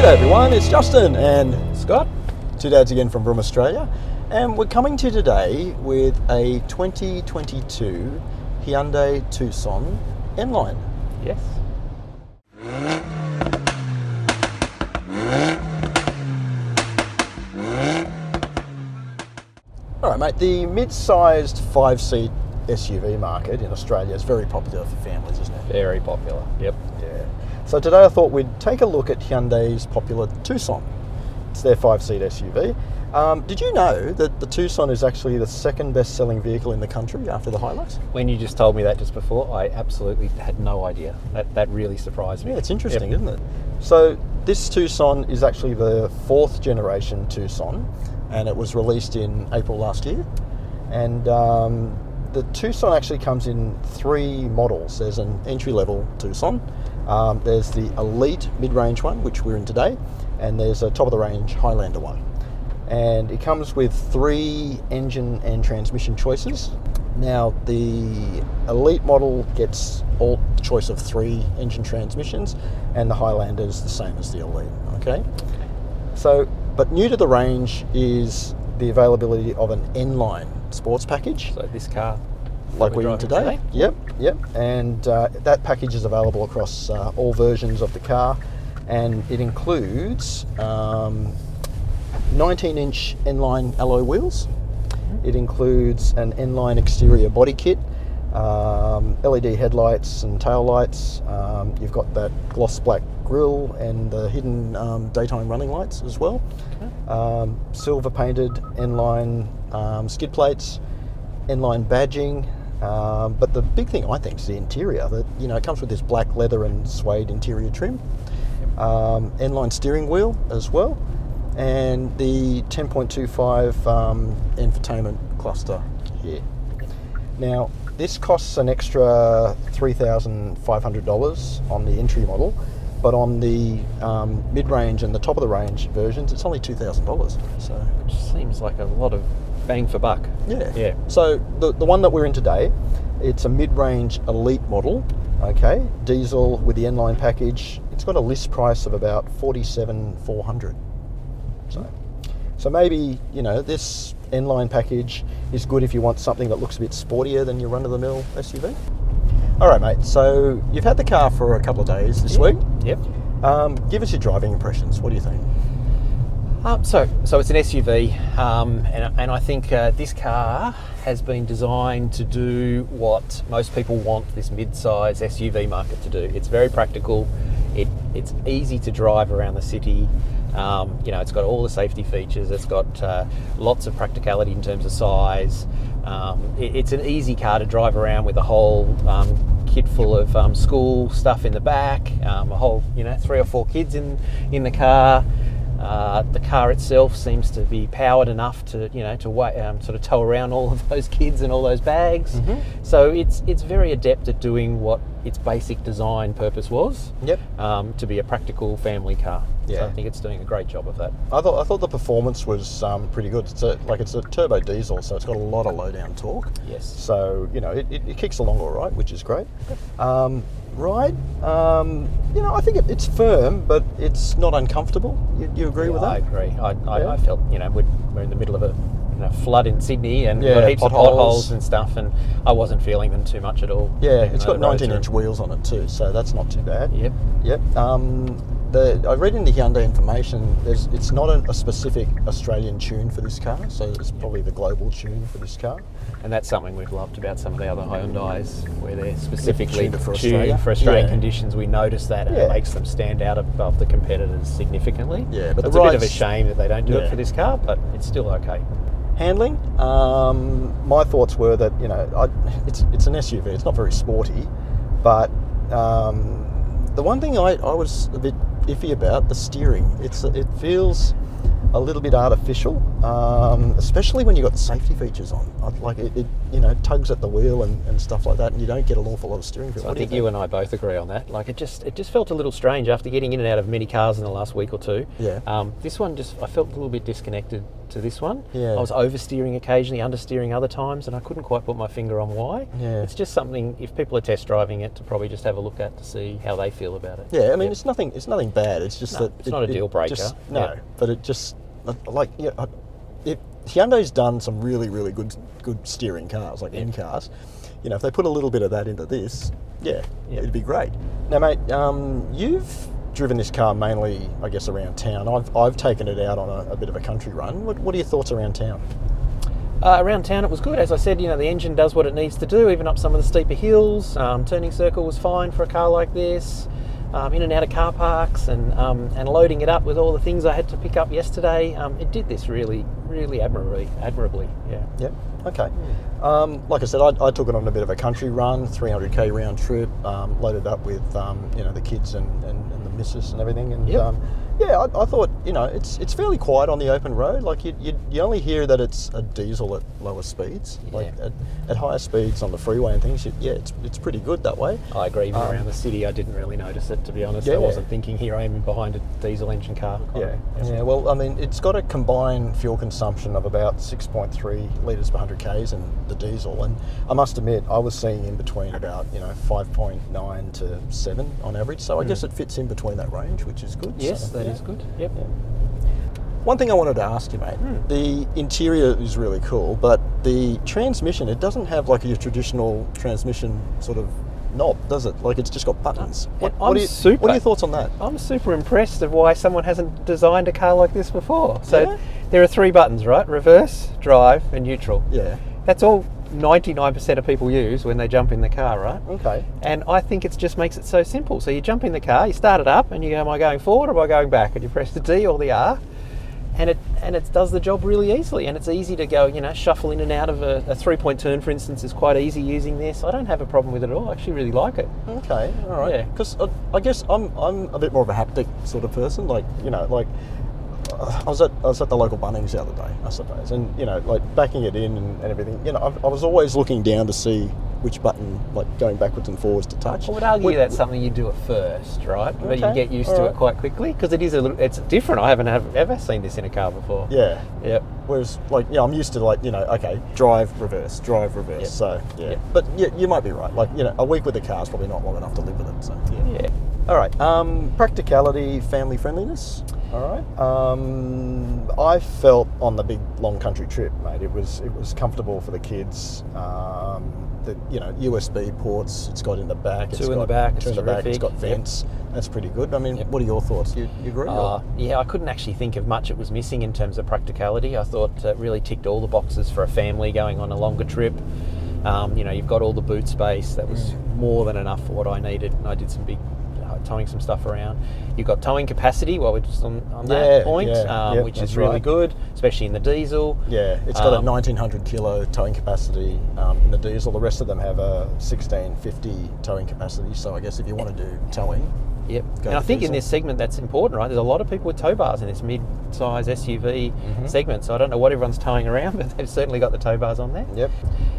G'day everyone, it's Justin and Scott. Two dads again from Broome, Australia, and we're coming to you today with a 2022 Hyundai Tucson Inline. Yes. Alright mate, the mid-sized 5-seat SUV market in Australia is very popular for families, isn't it? Very popular. Yep. Yeah. So today I thought we'd take a look at Hyundai's popular Tucson. It's their 5-seat SUV. Did you know that the Tucson is actually the second best-selling vehicle in the country after the Hilux? When you just told me that just before, I absolutely had no idea. That really surprised me. Yeah, it's interesting, isn't it? So this Tucson is actually the 4th generation Tucson, and it was released in April last year. And the Tucson actually comes in 3 models. There's an entry-level Tucson, there's the Elite mid-range one, which we're in today, and there's a top-of-the-range Highlander one. And it comes with 3 engine and transmission choices. Now, the Elite model gets all choice of 3 engine transmissions, and the Highlander is the same as the Elite, okay? So, but new to the range is the availability of an Inline sports package. So this car, like we're in today. Yep. And that package is available across all versions of the car, and it includes 19-inch Inline alloy wheels. It includes an Inline exterior body kit, LED headlights and tail lights. You've got that gloss black grille and the hidden daytime running lights as well. Okay. Silver painted Inline skid plates, Inline badging. But the big thing I think is the interior. That it comes with this black leather and suede interior trim. Inline steering wheel as well, and the 10.25 infotainment cluster here. Now this costs an extra $3,500 on the entry model, but on the mid-range and the top of the range versions it's only $2,000. So which seems like a lot of bang for buck. Yeah. So the one that we're in today, it's a mid-range Elite model, okay, diesel with the Inline package. It's got a list price of about $47,400. So maybe this Inline package is good if you want something that looks a bit sportier than your run-of-the-mill SUV. All right, mate. So you've had the car for a couple of days this week. Yep. Give us your driving impressions. What do you think? So it's an SUV, and I think this car has been designed to do what most people want this mid-size SUV market to do. It's very practical. It's easy to drive around the city. It's got all the safety features. It's got lots of practicality in terms of size. It's an easy car to drive around with a whole kit full of school stuff in the back. A whole 3 or 4 kids in the car. The car itself seems to be powered enough to sort of tow around all of those kids and all those bags. Mm-hmm. So it's very adept at doing what its basic design purpose was. Yep. To be a practical family car. Yeah. So I think it's doing a great job of that. I thought the performance was pretty good. It's a turbo diesel, so it's got a lot of low down torque. Yes. So it kicks along all right, which is great. Okay. Right. I think it's firm, but it's not uncomfortable. You agree with that? I agree. I felt we're in the middle of a flood in Sydney and got heaps of potholes and stuff, and I wasn't feeling them too much at all. Yeah, it's got 19-inch wheels on it too, so that's not too bad. Yep. I read in the Hyundai information, it's not a specific Australian tune for this car, so it's probably the global tune for this car. And that's something we've loved about some of the other Hyundais, where they're specifically tuned for Australian conditions. We notice that, and it makes them stand out above the competitors significantly. Yeah, but it's a bit of a shame that they don't do it for this car, but it's still okay. Handling, my thoughts were that it's an SUV. It's not very sporty, but the one thing I was a bit iffy about, the steering. It feels a little bit artificial, especially when you've got the safety features on. Like it tugs at the wheel and stuff like that, and you don't get an awful lot of steering feel. So I think you and I both agree on that. Like it just felt a little strange after getting in and out of many cars in the last week or two. Yeah. This one I felt a little bit disconnected to this one. Yeah. I was oversteering occasionally, understeering other times, and I couldn't quite put my finger on why. Yeah. It's just something, if people are test driving it, to probably just have a look at to see how they feel about it. Yeah, I mean, it's nothing bad. It's just that... It's not a deal breaker. But it just... Like, Hyundai's done some really, really good steering cars, like in cars. You know, if they put a little bit of that into this, it'd be great. Now, mate, you've driven this car mainly, I guess, around town. I've taken it out on a bit of a country run. What are your thoughts around town? Around town it was good. As I said, the engine does what it needs to do, even up some of the steeper hills. Turning circle was fine for a car like this. In and out of car parks and loading it up with all the things I had to pick up yesterday. It did this really, really admirably. Yeah. Yep. Okay. Like I said, I took it on a bit of a country run, 300k round trip, loaded up with the kids and the missus and everything. And I thought it's fairly quiet on the open road. Like you only hear that it's a diesel at lower speeds. Yeah. Like at higher speeds on the freeway and things. it's pretty good that way. I agree. Even around the city, I didn't really notice it, to be honest. Yeah. I wasn't thinking, here I am behind a diesel engine car. Yeah. Well, I mean, it's got a combined fuel consumption of about 6.3 litres per 100 k's in the diesel, and I must admit, I was seeing in between about 5.9 to 7 on average. So I guess it fits in between that range, which is good. Yes, that is good. Yep. Yeah. One thing I wanted to ask you, mate, the interior is really cool, but the transmission, it doesn't have like your traditional transmission sort of knob, does it? Like, it's just got buttons. What are your thoughts on that? I'm super impressed of why someone hasn't designed a car like this before. So there are 3 buttons, right? Reverse, drive, and neutral. Yeah. That's all 99% of people use when they jump in the car, right? Okay. And I think it just makes it so simple. So you jump in the car, you start it up, and you go, am I going forward or am I going back? And you press the D or the R, and it does the job really easily. And it's easy to go, shuffle in and out of a 3-point turn, for instance, is quite easy using this. I don't have a problem with it at all. I actually really like it. Okay, all right. Yeah. Because I guess I'm a bit more of a haptic sort of person. Like, I was at the local Bunnings the other day, I suppose, and like backing it in and everything. I was always looking down to see which button, like going backwards and forwards to touch. I would argue that's something you do at first, right? But you get used to it quite quickly because it is it's different. I haven't ever seen this in a car before. Yeah. Yep. Whereas, I'm used to okay, drive, reverse. Yep. So yeah. Yep. But you might be right. Like, a week with the car is probably not long enough to live with it. So Yeah. All right. Practicality, family friendliness. All right. I felt on the big long country trip, mate, it was comfortable for the kids. The USB ports it's got in the back. Two in the back. It's got vents. Yep. That's pretty good. I mean, what are your thoughts? You agree? Yeah, I couldn't actually think of much it was missing in terms of practicality. I thought it really ticked all the boxes for a family going on a longer trip. You've got all the boot space. That was more than enough for what I needed. And I did some big towing some stuff around. You've got towing capacity while we're just on that point, which is really good, especially in the diesel. Yeah, it's got a 1900 kilo towing capacity in the diesel. The rest of them have a 1650 towing capacity. So I guess if you want to do towing, yep. And I think in this segment that's important, right? There's a lot of people with tow bars in this mid-size SUV segment. So I don't know what everyone's towing around, but they've certainly got the tow bars on there. Yep.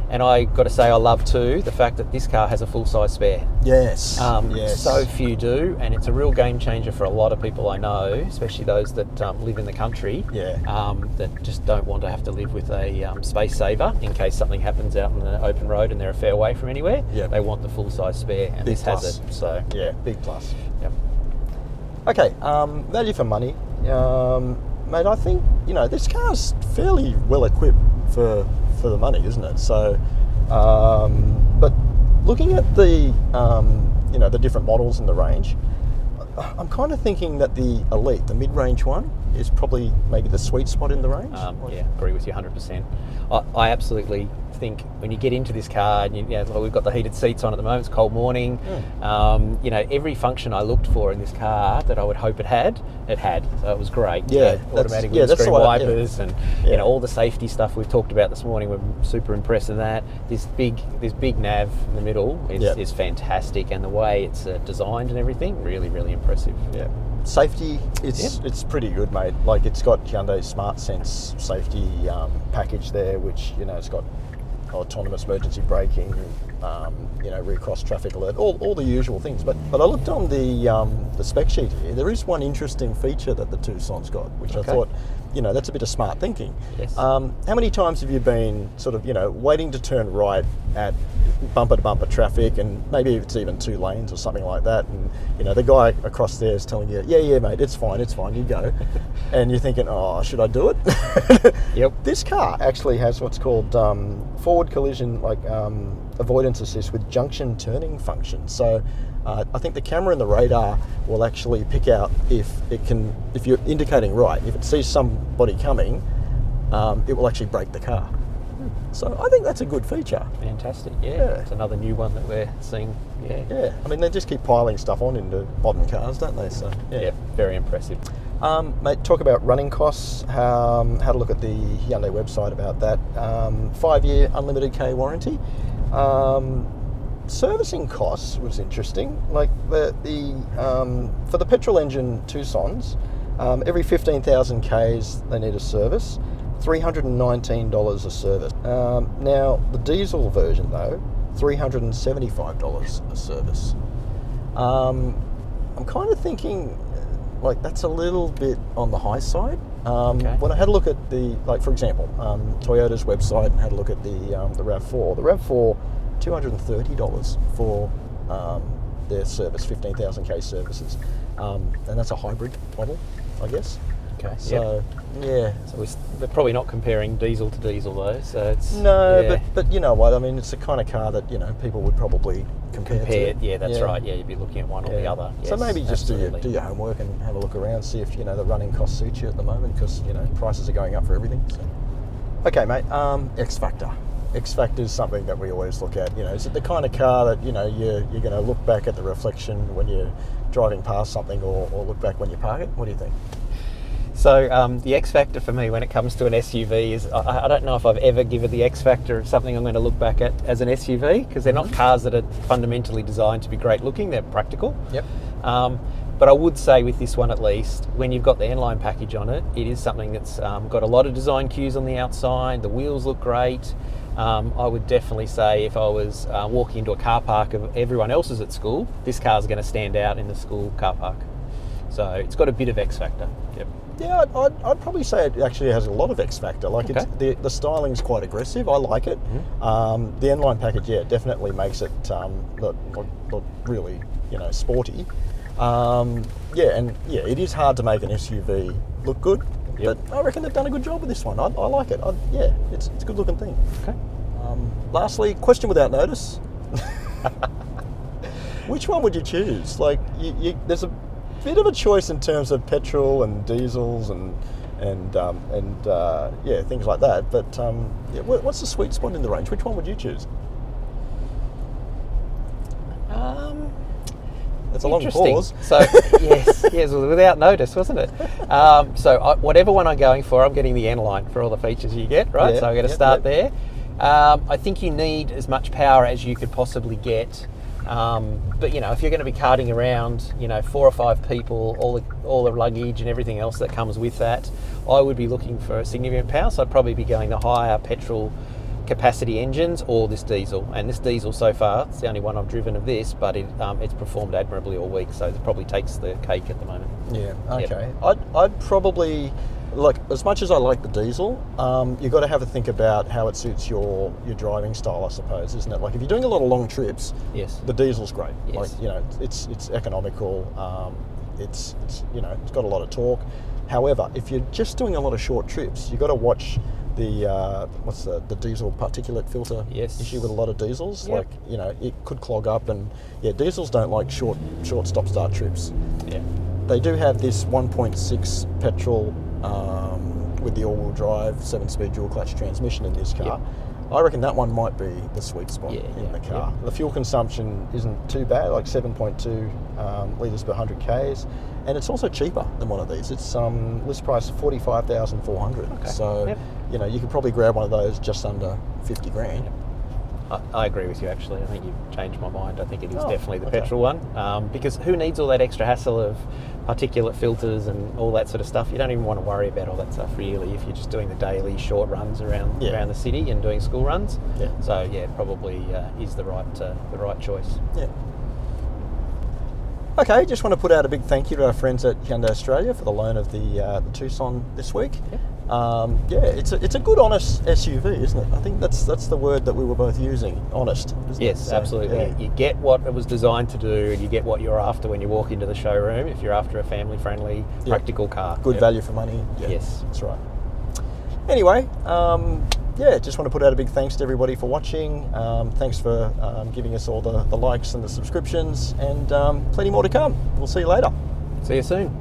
And I got to say, I love too the fact that this car has a full-size spare. Yes. Yes. So few do, and it's a real game changer for a lot of people I know, especially those that live in the country. Yeah. That just don't want to have to live with a space saver in case something happens out on the open road and they're a fair way from anywhere. Yeah. They want the full-size spare, and Big this plus. has it. So yeah, big plus. Yep. Okay. Value for money, mate. I think this car's fairly well equipped for the money, isn't it? So, but looking at the the different models in the range, I'm kind of thinking that the Elite, the mid-range one, is probably maybe the sweet spot in the range. Yeah, agree with you 100%. I absolutely think when you get into this car, and we've got the heated seats on at the moment, it's a cold morning. Every function I looked for in this car that I would hope it had. So it was great. Yeah, automatic windscreen wipers and all the safety stuff we've talked about this morning. We're super impressed with that. This big nav in the middle is fantastic, and the way it's designed and everything, really, really impressive. Yeah. Safety, it's pretty good, mate. Like, it's got Hyundai's Smart Sense safety package there, which it's got autonomous emergency braking, rear cross traffic alert, all the usual things. But I looked on the spec sheet here. There is one interesting feature that the Tucson's got, which I thought, that's a bit of smart thinking. Yes. How many times have you been sort of, waiting to turn right at bumper to bumper traffic, and maybe it's even 2 lanes or something like that, and the guy across there is telling you, yeah mate, it's fine, you go, and you're thinking, oh, should I do it? Yep. This car actually has what's called forward collision avoidance assist with junction turning function. So I think the camera and the radar will actually pick out if you're indicating right, if it sees somebody coming, it will actually brake the car. So I think that's a good feature. Fantastic, yeah. It's another new one that we're seeing, Yeah, I mean, they just keep piling stuff on into modern cars, don't they? So yeah, very impressive. Mate, talk about running costs, how to look at the Hyundai website about that. 5-year unlimited K warranty. Servicing costs was interesting. Like for the petrol engine Tucsons, every 15,000 Ks they need a service. $319 a service. Now, the diesel version, though, $375 a service. I'm kind of thinking, that's a little bit on the high side. When I had a look at for example, Toyota's website, and had a look at the RAV4. The RAV4, $230 for their service, 15,000 K services. And that's a hybrid model, I guess. Okay. So, So we're probably not comparing diesel to diesel though. So it's but you know what? I mean, it's the kind of car that people would probably compare to. Yeah, that's right. Yeah, you'd be looking at one or the other. Yes, so maybe just do your homework and have a look around, see if the running costs suit you at the moment, because prices are going up for everything. So. Okay, mate. X Factor. X Factor is something that we always look at. Is it the kind of car that you're going to look back at the reflection when you're driving past something, or look back when you park it? What do you think? So the X Factor for me when it comes to an SUV is, I don't know if I've ever given the X Factor of something I'm going to look back at as an SUV, because they're not cars that are fundamentally designed to be great looking, they're practical. Yep. But I would say with this one at least, when you've got the Inline package on it, it is something that's got a lot of design cues on the outside, the wheels look great. I would definitely say if I was walking into a car park of everyone else's at school, this car's going to stand out in the school car park. So it's got a bit of X Factor. Yep. Yeah, I'd probably say it actually has a lot of X Factor. The styling's quite aggressive. I like it. Mm-hmm. The Inline package, definitely makes it look really, sporty. It is hard to make an SUV look good, but I reckon they've done a good job with this one. I like it. It's a good looking thing. Okay. Lastly, question without notice. Which one would you choose? There's a bit of a choice in terms of petrol and diesels and things like that. But what's the sweet spot in the range? Which one would you choose? That's a long pause. So yes, it was without notice, wasn't it? Whatever one I'm going for, I'm getting the Inline for all the features you get, right? So I'm going to start there. I think you need as much power as you could possibly get. But if you're going to be carting around, 4 or 5 people, all the luggage and everything else that comes with that, I would be looking for a significant power. So I'd probably be going the higher petrol capacity engines or this diesel. And this diesel so far, it's the only one I've driven of this, but it's performed admirably all week. So it probably takes the cake at the moment. Yeah. Okay. Yep. I'd probably. As much as I like the diesel, you've got to have a think about how it suits your driving style, I suppose, isn't it? Like if you're doing a lot of long trips, the diesel's great. Yes. It's economical. It's got a lot of torque. However, if you're just doing a lot of short trips, you've got to watch the diesel particulate filter issue with a lot of diesels. Yep. It could clog up, and diesels don't like short stop-start trips. Yeah. They do have this 1.6 petrol with the all-wheel drive 7-speed dual-clutch transmission in this car. Yep. I reckon that one might be the sweet spot in the car. The fuel consumption isn't too bad, like 7.2 litres per 100 Ks, and it's also cheaper than one of these. It's list price $45,400. Okay. So you could probably grab one of those just under 50 grand. Yep. I agree with you, actually. I think you've changed my mind. I think it is Oh, definitely the okay. petrol one, because who needs all that extra hassle of particulate filters and all that sort of stuff? You don't even want to worry about all that stuff, really, if you're just doing the daily short runs around the city and doing school runs. Yeah. So, yeah, probably is the right choice. Yeah. Okay, just want to put out a big thank you to our friends at Hyundai Australia for the loan of the Tucson this week. It's a good, honest SUV, isn't it? I think that's the word that we were both using, honest. Isn't Yes, it? So, absolutely. yeah. You get what it was designed to do, and you get what you're after when you walk into the showroom. If you're after a family-friendly, practical car, Good value for money. Yeah, Yes, that's right. Anyway, just want to put out a big thanks to everybody for watching. Thanks for giving us all the likes and the subscriptions, and plenty more to come. We'll see you later. See you soon.